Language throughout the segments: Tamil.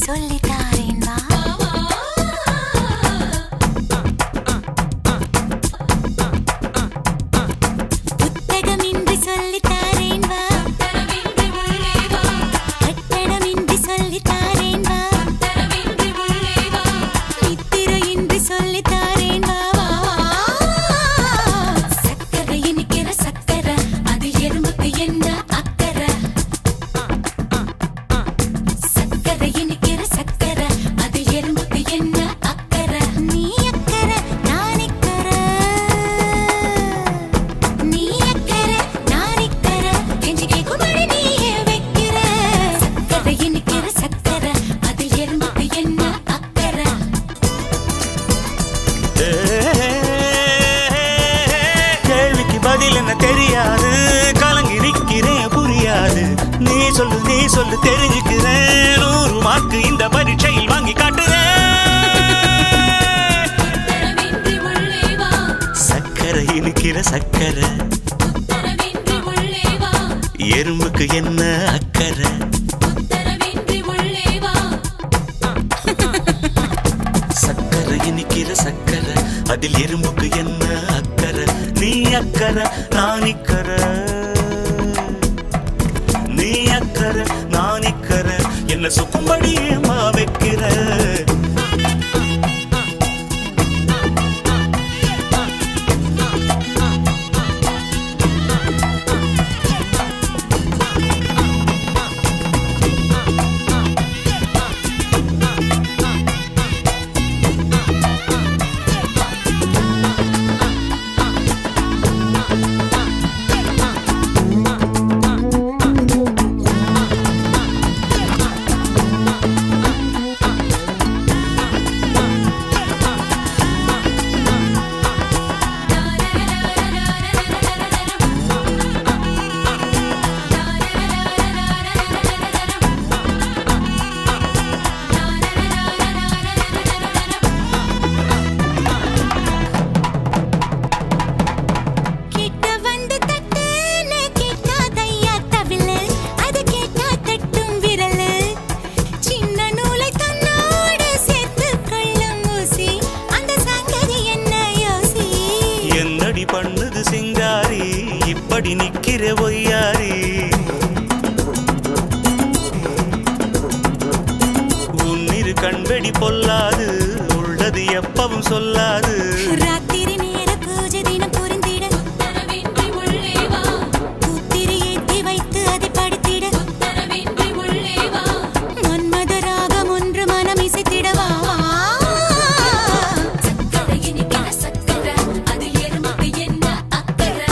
சொல்லித்தாரேன் வா. புத்தகமின்றி சொல்லித்தாரேன் வா. கட்டணமின்றி சொல்லித்தாரேன் வா. நித்திரையின்றி சொல்லித்தாரேன் வா. சக்கரை இனிக்கிற சக்கரை அது எறும்புக்கு என்ன அக்கறை. சக்கரை இனிக்கிற சக்கரை அது எறும்புக்கு என்ன அக்கறை. நீ அக்கறை நான் இக்கறை. நீ அக்கறை நான் இக்கறை. கெஞ்சி கேக்கும்படி நீயே வைக்கிற. சக்கரை இனிக்கிற சக்கரை அது எறும்புக்கு என்ன அக்கறை. கேள்விக்கு பதில் என்ன தெரியாது, கலங்கி நிற்கிறேன் புரியாது. நீ சொல்லு தெரிஞ்சுக்கிறேன். 100 மார்க்கு இந்த பரீட்சையில் வாங்கி காட்டுறேன். சக்கரை இனிக்கிற சக்கரை எறும்புக்கு என்ன அக்கறை. சக்கரை இனிக்கிற சக்கரை அதில் எறும்புக்கு என்ன அக்கறை. நீ அக்கறை நான் இக்கறை. நீ அக்கறை நான் இக்கறை. என்ன சுக்கும்படி ஏமா வைக்கிற. கிட்ட வந்து தட்டுன்னு கேட்காதையா தவிழு. அது கேட்டா தட்டும் விரலு. சின்ன நூலை தன்னோடு சேர்த்து கொள்ளும் ஊசி. அந்த சங்கதி என்ன யோசி. என்னடி பண்ணுது சிங்காரி இப்படி நிக்கிற ஒய்யாரி. உன்னிரு கண்வெடி பொல்லாது, உள்ளது எப்பவும் சொல்லாது. ராத்திரி நேர பூஜை தினம் புரிந்திட. பூத்திரி ஏத்தி வைத்து அதை படித்திட. மன்மத ராகம் ஒன்று மனம் இசைத்திடவா. சக்கரை இனிக்கிற சக்கரை அது எறும்புக்கு என்ன அக்கறை.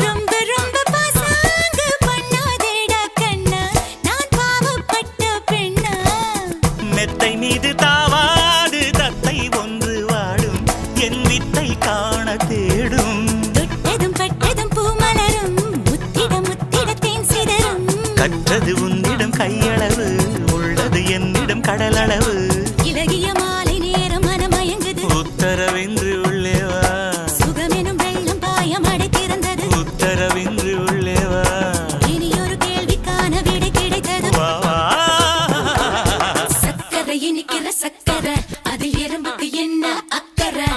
ரொம்ப ரொம்ப பாசாங்கு பண்ணாதேடா கண்ணா. நான் பாவப்பட்ட பெண்ணா. மெத்தை மீது தாவாது தத்தை ஒன்று வாடும். என் வித்தை காண தேடும். தொட்டதும் பட்டதும் பூமலரும். முத்திட முத்திட தேன் சிதறும். கற்றது உன்னிடம் கையளவு, உள்ளது என்னிடம் கடலளவு. இலகிய மாலை நேரம் மனமயங்குது. உத்தரவின்றி உள்ளே வா. சுகமெனும் வெள்ளம் பாயம் அடைத்திருந்தது. உத்தரவின்றி உள்ளே வா. இனியொரு கேள்விக்கான விடை கிடைத்தது. வா, வா. சக்கரை இனிக்கிற சக்கரை அதில் எறும்புக்கு என்ன அக்கறை.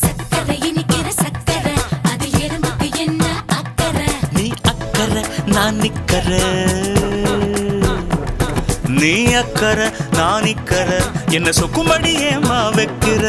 சக்கரை இனிக்கிற சக்கரை அதில் எறும்புக்கு என்ன அக்கறை. நீ அக்கறை நான் நிக்கறை. நீ அக்கறை நான் நிக்கறை. என்ன சொக்கும்படி ஏமா வைக்கிற.